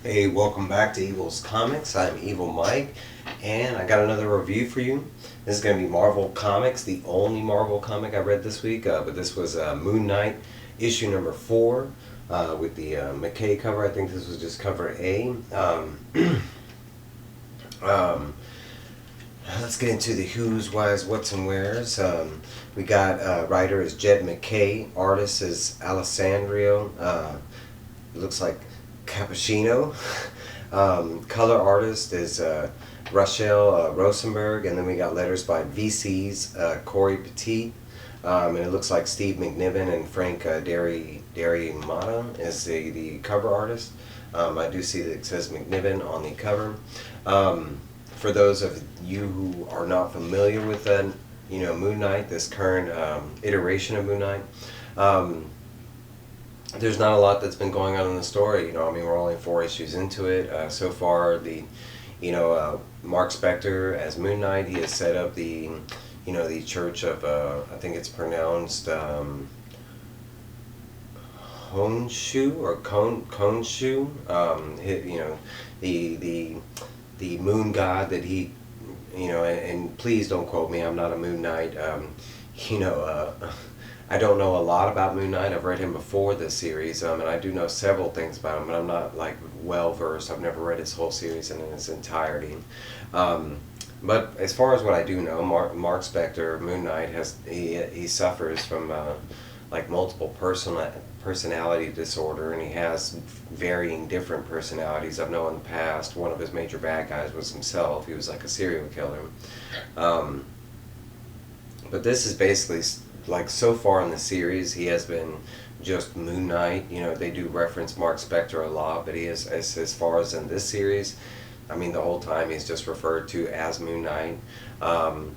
Hey, welcome back to Evil's Comics. I'm Evil Mike, and I got another review for you. This is going to be Marvel Comics, the only Marvel comic I read this week, but this was Moonknight, issue number 4, with the Mackay cover. I think this was just cover A. Um, let's get into the who's, whys, what's, and where's. We got writer is Jed Mackay, artist is Alessandro. Looks like Cappuccino. Color artist is Rachelle Rosenberg, and then we got letters by VC's Cory Petit, and it looks like Steve McNiven and Frank Derry Mata is the cover artist. I do see that it says McNiven on the cover. For those of you who are not familiar with Moonknight, this current iteration of Moonknight. There's not a lot that's been going on in the story. I mean, we're only 4 issues into it. So far, Mark Spector as Moonknight, he has set up the Church of, I think it's pronounced Honshu or Konshu. The moon god that he, and please don't quote me, I'm not a Moon Knight. I don't know a lot about Moonknight. I've read him before this series, and I do know several things about him, but I'm not like well versed. I've never read his whole series in its entirety. But as far as what I do know, Mark Spector, Moonknight, he suffers from like multiple personality disorder, and he has varying different personalities. I've known in the past one of his major bad guys was himself. He was like a serial killer. But this is basically, like, so far in the series, he has been just Moonknight. They do reference Mark Spector a lot, but he is, as far as in this series, I mean, the whole time he's just referred to as Moonknight. But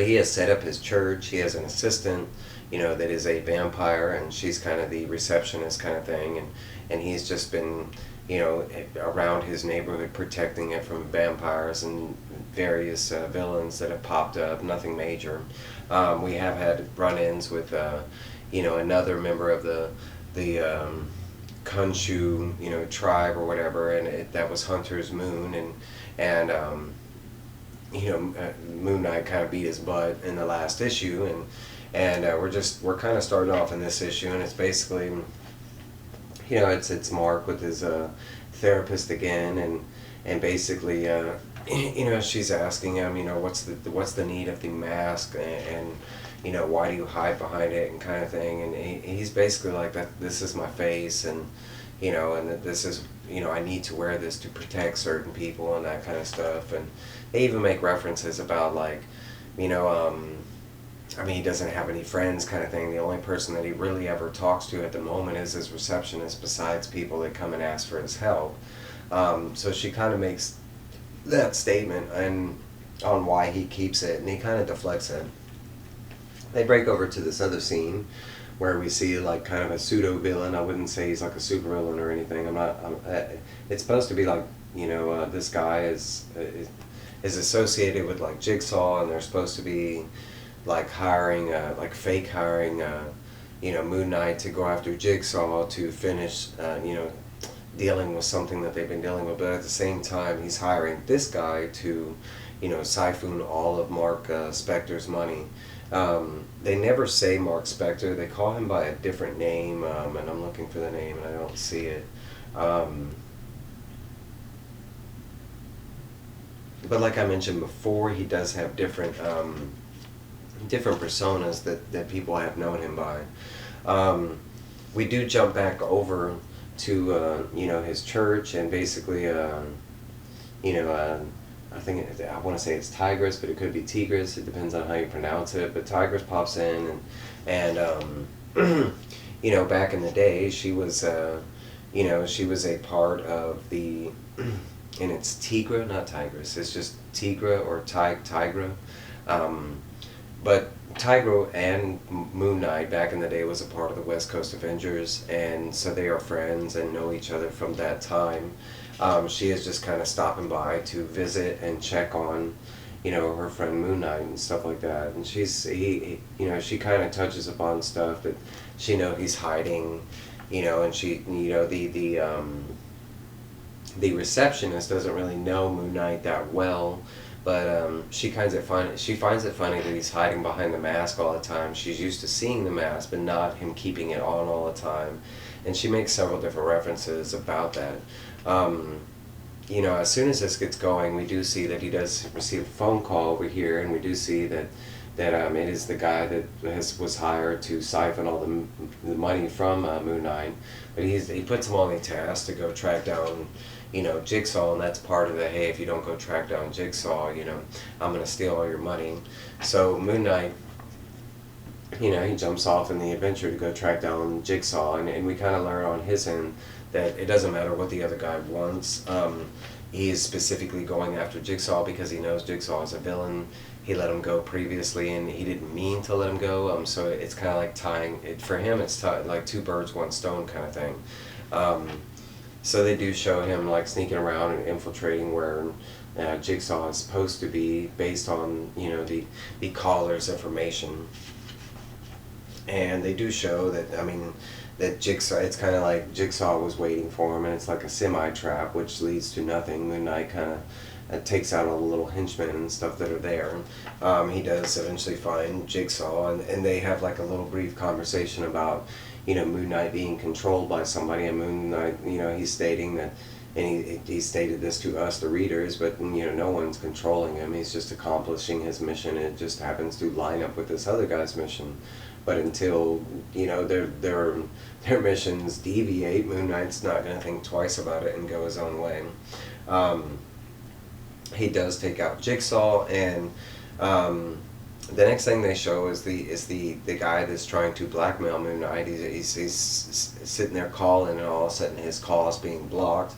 he has set up his church. He has an assistant, that is a vampire, and she's kind of the receptionist kind of thing, and he's just been, around his neighborhood protecting it from vampires and various villains that have popped up. Nothing major. We have had run-ins with, another member of the Khonshu, tribe or whatever, and that was Hunter's Moon, and Moonknight kind of beat his butt in the last issue, and we're kind of starting off in this issue, and it's basically, it's Mark with his therapist again, and basically, she's asking him, what's the need of the mask, and why do you hide behind it, and kind of thing, and he's basically like, that this is my face, and that this is, I need to wear this to protect certain people and that kind of stuff. And they even make references about, like, I mean, he doesn't have any friends kind of thing. The only person that he really ever talks to at the moment is his receptionist, besides people that come and ask for his help. So she kind of makes that statement and on why he keeps it, and he kind of deflects it. They break over to this other scene where we see, like, kind of a pseudo villain. I wouldn't say he's like a super villain or anything. It's supposed to be like, this guy is associated with, like, Jigsaw, and they're supposed to be like hiring, like fake hiring, Moonknight to go after Jigsaw to finish, dealing with something that they've been dealing with. But at the same time, he's hiring this guy to, siphon all of Mark Spector's money. They never say Mark Spector. They call him by a different name, and I'm looking for the name and I don't see it. But like I mentioned before, he does have different personas that people have known him by. We do jump back over to his church, and basically I think I want to say it's Tigress, but it could be Tigris. It depends on how you pronounce it. But Tigress pops in, and back in the day, she was she was a part of the and it's Tigra, not Tigress. It's just Tigra or Tigra. But Tigra and Moonknight back in the day was a part of the West Coast Avengers, and so they are friends and know each other from that time. She is just kind of stopping by to visit and check on, her friend Moonknight and stuff like that. And she kind of touches upon stuff that she he's hiding, and the receptionist doesn't really know Moonknight that well, but she finds it funny. She finds it funny that he's hiding behind the mask all the time. She's used to seeing the mask, but not him keeping it on all the time. And she makes several different references about that. As soon as this gets going, we do see that he does receive a phone call over here, and we do see that it is the guy that was hired to siphon all the money from Moonknight. But he puts him on the task to go track down, Jigsaw, and that's part of the, hey, if you don't go track down Jigsaw, I'm going to steal all your money. So Moonknight, he jumps off in the adventure to go track down Jigsaw, and we kind of learn on his end that it doesn't matter what the other guy wants. He is specifically going after Jigsaw because he knows Jigsaw is a villain. He let him go previously, and he didn't mean to let him go. So it's kind of like tying it for him. It's like two birds, one stone kind of thing. So they do show him like sneaking around and infiltrating where Jigsaw is supposed to be, based on the caller's information. And they do show that that Jigsaw, it's kind of like Jigsaw was waiting for him, and it's like a semi-trap, which leads to nothing. Moonknight kind of takes out all the little henchmen and stuff that are there. He does eventually find Jigsaw, and they have like a little brief conversation about, Moonknight being controlled by somebody, and Moonknight, he's stating that, and he stated this to us, the readers, but no one's controlling him. He's just accomplishing his mission, and it just happens to line up with this other guy's mission. But until their missions deviate, Moonknight's not going to think twice about it and go his own way. He does take out Jigsaw, and the next thing they show is the guy that's trying to blackmail Moonknight. He's sitting there calling, and all of a sudden his call is being blocked,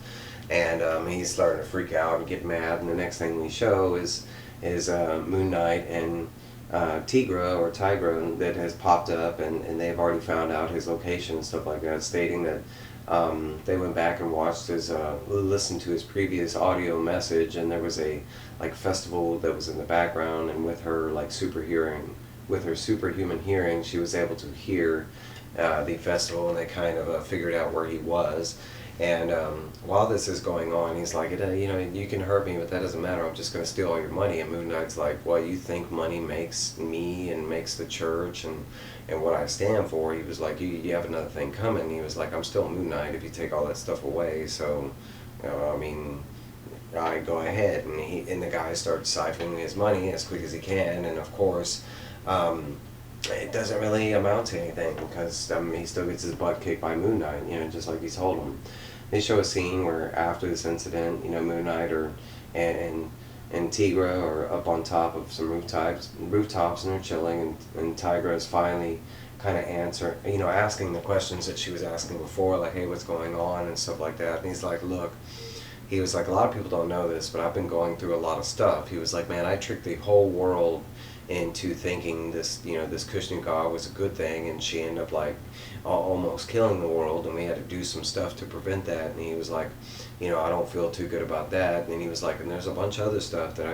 and he's starting to freak out and get mad. And the next thing we show is Moonknight and Tigra that has popped up, and they've already found out his location and stuff like that, stating that they went back and listened to his previous audio message, and there was a festival that was in the background, and with her superhuman hearing, she was able to hear the festival, and they kind of figured out where he was. And while this is going on, he's like, you can hurt me, but that doesn't matter. I'm just going to steal all your money. And Moonknight's like, well, you think money makes me and makes the church and what I stand for? He was like, you have another thing coming. He was like, I'm still Moonknight if you take all that stuff away. So, I go ahead. And the guy starts siphoning his money as quick as he can. And of course, it doesn't really amount to anything because he still gets his butt kicked by Moonknight, just like he told him. They show a scene where after this incident, Moonknight and Tigra are up on top of some rooftops, and they're chilling, and Tigra is finally kind of asking the questions that she was asking before, like, hey, what's going on and stuff like that. And he's like, look, he was like, a lot of people don't know this, but I've been going through a lot of stuff. He was like, man, I tricked the whole world into thinking this Kushnigar was a good thing, and she ended up like almost killing the world, and we had to do some stuff to prevent that. And he was like, I don't feel too good about that. And he was like, and there's a bunch of other stuff that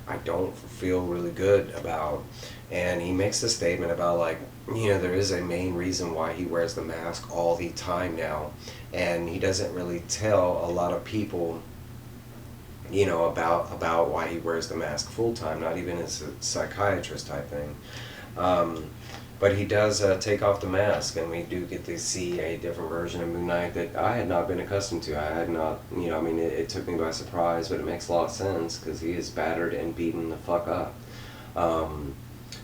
I don't feel really good about. And he makes a statement about like, there is a main reason why he wears the mask all the time now, and he doesn't really tell a lot of people about why he wears the mask full time, not even as a psychiatrist type thing. But he does take off the mask, and we do get to see a different version of Moonknight that I had not been accustomed to. I had not, it took me by surprise, but it makes a lot of sense because he is battered and beaten the fuck up.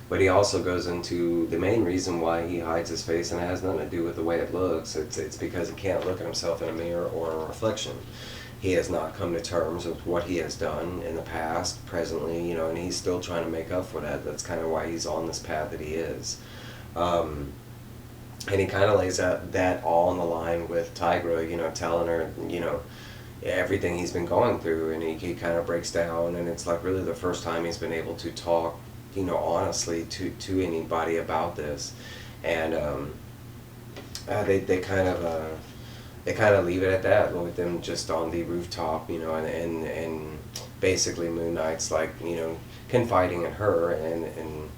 But he also goes into the main reason why he hides his face, and it has nothing to do with the way it looks. It's because he can't look at himself in a mirror or a reflection. He has not come to terms with what he has done in the past, presently, and he's still trying to make up for that. That's kind of why he's on this path that he is. And he kind of lays out that all on the line with Tigra, telling her, everything he's been going through, and he kind of breaks down, and it's like really the first time he's been able to talk, honestly to anybody about this. And they kind of leave it at that, with them just on the rooftop, and basically Moonknight's like, confiding in her, and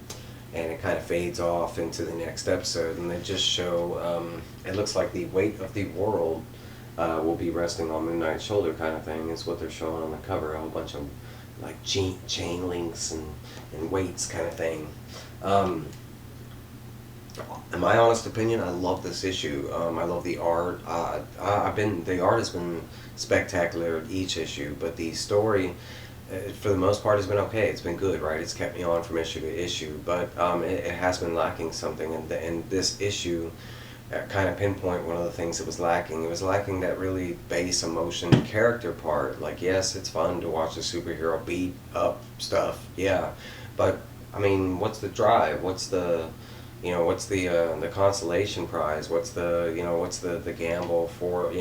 and it kind of fades off into the next episode, and they just show it looks like the weight of the world will be resting on Moon Knight's shoulder, kind of thing, is what they're showing on the cover. A whole bunch of like chain links and weights, kind of thing. In my honest opinion, I love this issue. I love the art. The art has been spectacular each issue, but the story, for the most part, has been okay. It's been good, right? It's kept me on from issue to issue, but it has been lacking something, and this issue kind of pinpoint one of the things that was lacking. It was lacking that really base emotion character part. Like, yes, it's fun to watch a superhero beat up stuff, yeah, but I mean, what's the drive? What's the what's the consolation prize? What's the gamble for,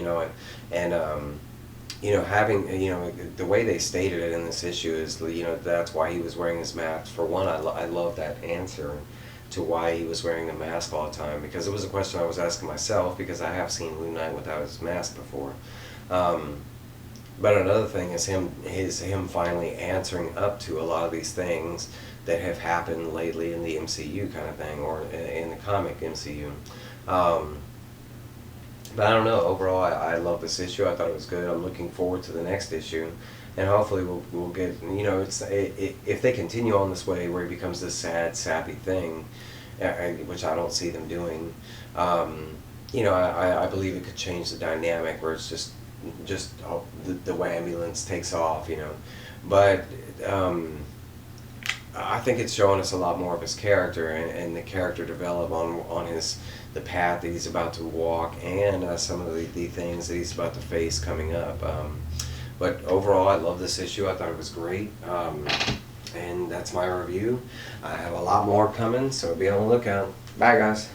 having, the way they stated it in this issue is, that's why he was wearing his mask. For one, I love that answer to why he was wearing the mask all the time, because it was a question I was asking myself, because I have seen Moonknight without his mask before. But another thing is him finally answering up to a lot of these things that have happened lately in the MCU, kind of thing, or in the comic MCU. But I don't know. Overall, I love this issue. I thought it was good. I'm looking forward to the next issue, and hopefully we'll get, if they continue on this way where it becomes this sad, sappy thing, which I don't see them doing. I believe it could change the dynamic where it's just the ambulance takes off, but I think it's showing us a lot more of his character, and the character develop on the path that he's about to walk, and some of the things that he's about to face coming up. But overall, I love this issue. I thought it was great, and that's my review. I have a lot more coming, so be on the lookout. Bye, guys.